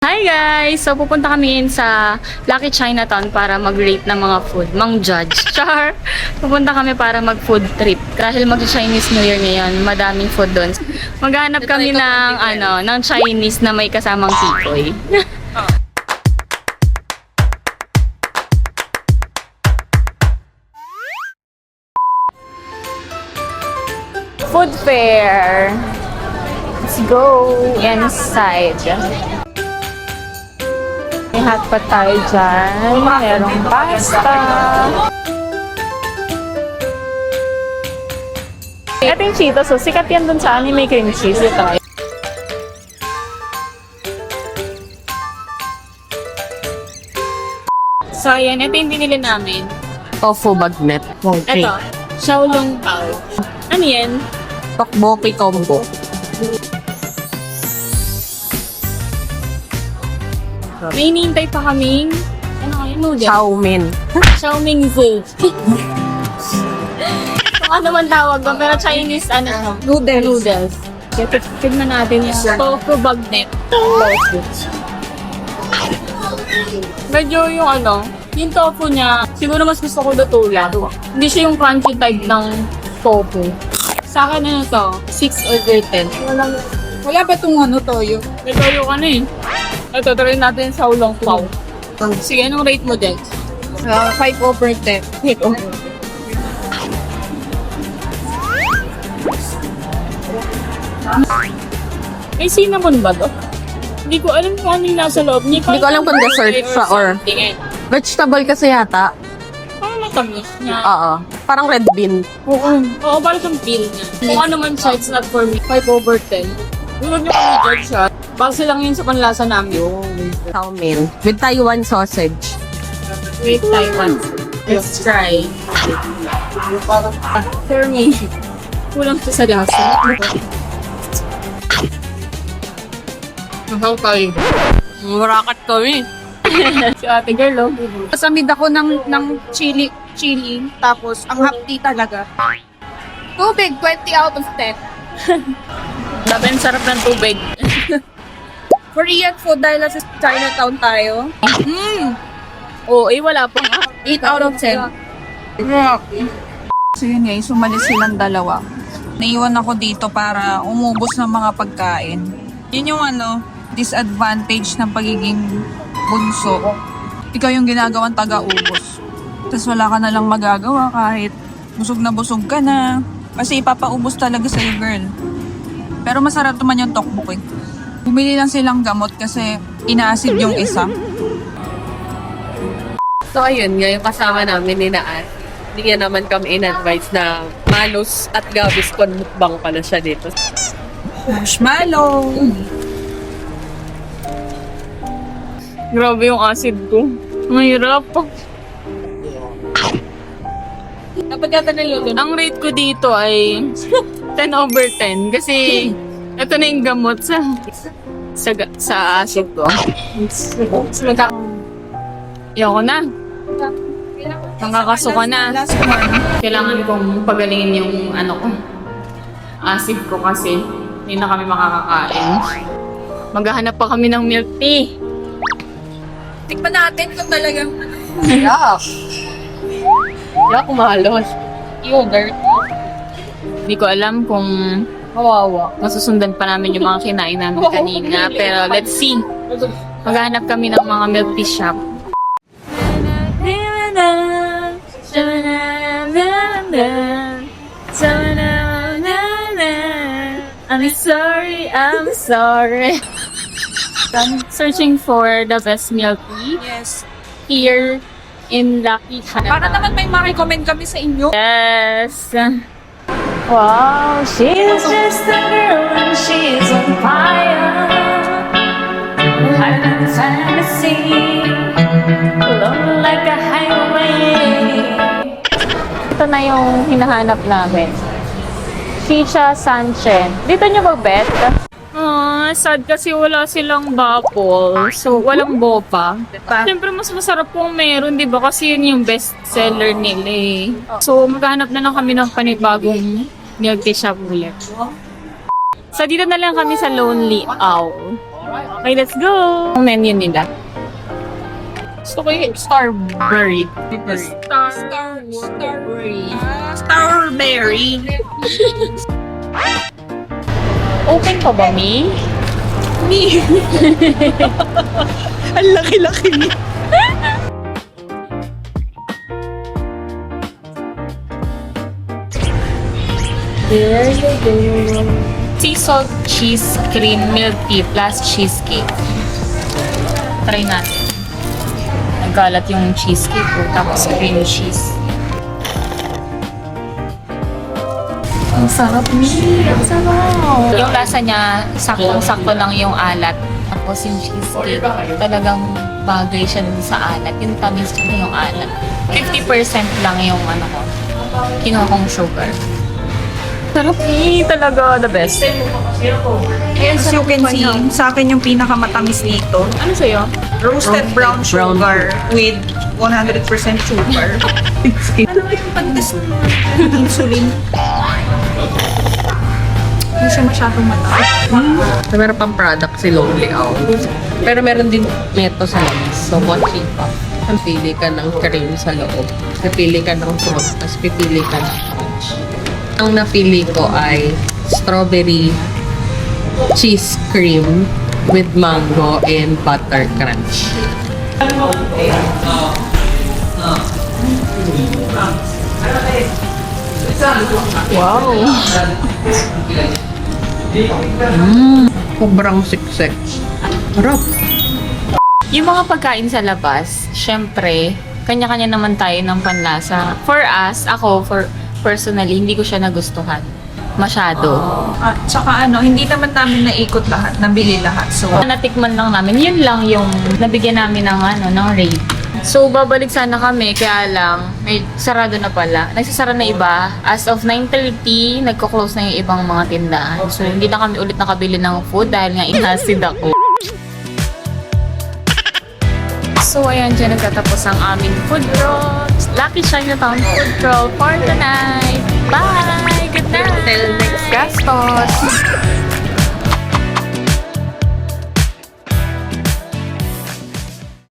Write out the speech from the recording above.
Hi guys! So pupunta kami sa Lucky Chinatown para mag-rate ng mga food, mang-judge. Char! Pupunta kami para mag-food trip. Dahil mag-Chinese New Year ngayon, madaming food doon. Maghanap kami ng Chinese na may kasamang tikoy. Food fair! Let's go inside. May hotpot tayo dyan. Merong pasta. Ito yung Cheetos. So, sikat yan dun sa anime cream cheese. Ito. So, ayan. Ito yung binili namin. Tofu bagnet. Ito. Xiaolong Pao. Ano yan? Tteokbokki combo. May hinihintay pa kaming noodles. Xiaomin. Xiaoming Zi. Ano naman tawag ba? Pero Chinese, noodles. Kaya tignan natin yung tofu bagnet. Medyo yung tofu niya, siguro mas gusto ko lutulan. Hindi siya yung crunchy type ng tofu. Sa akin to? 6/10. Wala ba itong toyo? May toyo ka na eh. Ito, try natin sa Xiaolong Pao. Sige, anong rate mo din? 5/10. May cinnamon ba to? Hindi ko alam kung ano yung nasa loob niya. Hindi ko alam kung dessert siya or vegetable kasi yata. Parang matamis niya. Oo. Parang red bean. Oo, parang siyang peel niya. Kung ano man siya, it's not for me. 5/10. Huwag niyo kami judge siya. Base lang yun sa panlasa namin. Xiaomin. With Taiwan sausage. Wait, Taiwan. Let's try. For me, kulang siya sa lasa. Mahal tayo. Murakat kami. Si ate girl, oh. Kasamid ako ng chili, tapos ang hapdi talaga. Tubig, 20 out of 10. Sabi, ang sarap ng tubig. Korean food dahil sa Chinatown tayo. Oo, wala pa nga. 8 out of 10. So yun guys, umalis silang dalawa. Naiwan ako dito para umubos ng mga pagkain. Yun yung disadvantage ng pagiging bunso. Ikaw yung ginagawang taga-ubos. Tapos wala ka na lang magagawa kahit busog na busog ka na. Kasi ipapaubos talaga sa'yo, girl. Pero masarap naman yung tteokbokki. Bumili lang silang gamot kasi inaasid yung isa. So ayun, ngayon kasama namin ni Naan. Hindi niya naman kami in-advise na Manus at Gabis mukbang pala siya dito. Marshmallow! Grabe yung acid ko. Mahirap. Dapat yata niluluto. Ang rate ko dito ay 10/10 kasi ito na yung gamot sa acid ko. Ayoko na. Nakakasuka na. Last one. Kailangan kong pagalingin yung acid ko kasi hindi na kami makakakain. Maghahanap pa kami ng milk tea. Tikman natin kung talagang Yuck! Yuck, malos. Yogurt. Hindi ko alam kung Kawawa. masusundan pa namin yung mga kinain namin kanina. Pero let's see. Maghahanap kami ng mga milk tea shop. I'm sorry. I'm searching for the best milk tea yes. here in Lucky Para Chinatown. naman may ma-recommend kami sa inyo. Yes. Wow, she's just a girl and she's on fire. I love fantasy, alone like a highway. Ito na yung hinahanap namin. Shisha Sanchen. Dito nyo mag-bet? Sad kasi wala silang bubble. So, walang bopa. Siyempre, mas masarap kung meron, di ba? Kasi yun yung best seller nila eh. So, maghanap na lang kami ng panibagong milk tea shop ulit. So, dito na lang kami sa Lonely Owl. Okay, let's go! Ang menu nila. Gusto ko yung Starberry. Starberry. Open pa ba, Mi? Mi! Ang laki-laki niya. There you go. Sea salt cheese cream milk tea plus cheesecake. Try natin. Nagkalat yung cheesecake ko, tapos cream cheese. Ang sarap niya. Ang sarap. Yung lasa niya, saktong-sakto lang yung alat. Tapos yung cheesecake, talagang bagay siya dun sa alat. Yung tamis niya yung alat. 50% lang yung ano ko. Kinuha kong sugar. Sarap talaga, the best. As you can see, sa akin yung pinakamatamis dito. Ano sa'yo? Roasted brown sugar with 100% sugar. Ano yung pag-test ng insulin? Hindi siya masyadong mataas. Meron pang product si Lonely Owl. Pero meron din neto sa labas. So, mochi pa. Pipili ka ng cream sa loob. Pipili ka ng fruit. Tapos pipili ka ng crunch. Ang napili ko ay strawberry cheese cream with mango and butter crunch. Wow! Sobrang siksik. Harap. Yung mga pagkain sa labas, syempre, kanya-kanya naman tayo ng panlasa. For us, personally, hindi ko siya nagustuhan. Masyado. At saka hindi naman namin naikot lahat, nabili lahat. So, Natikman lang namin, yun lang yung nabigyan namin ng rate. So, babalik sana kami, kaya lang, may sarado na pala. Nagsasara na iba. As of 9:30, nagko-close na yung ibang mga tindahan. So, hindi na kami ulit nakabili ng food dahil nga inasid ako. So, ayan, dyan nagtatapos ang aming food crawl. Lucky Chinatown food crawl for tonight. Bye! Good night! Till next gastos!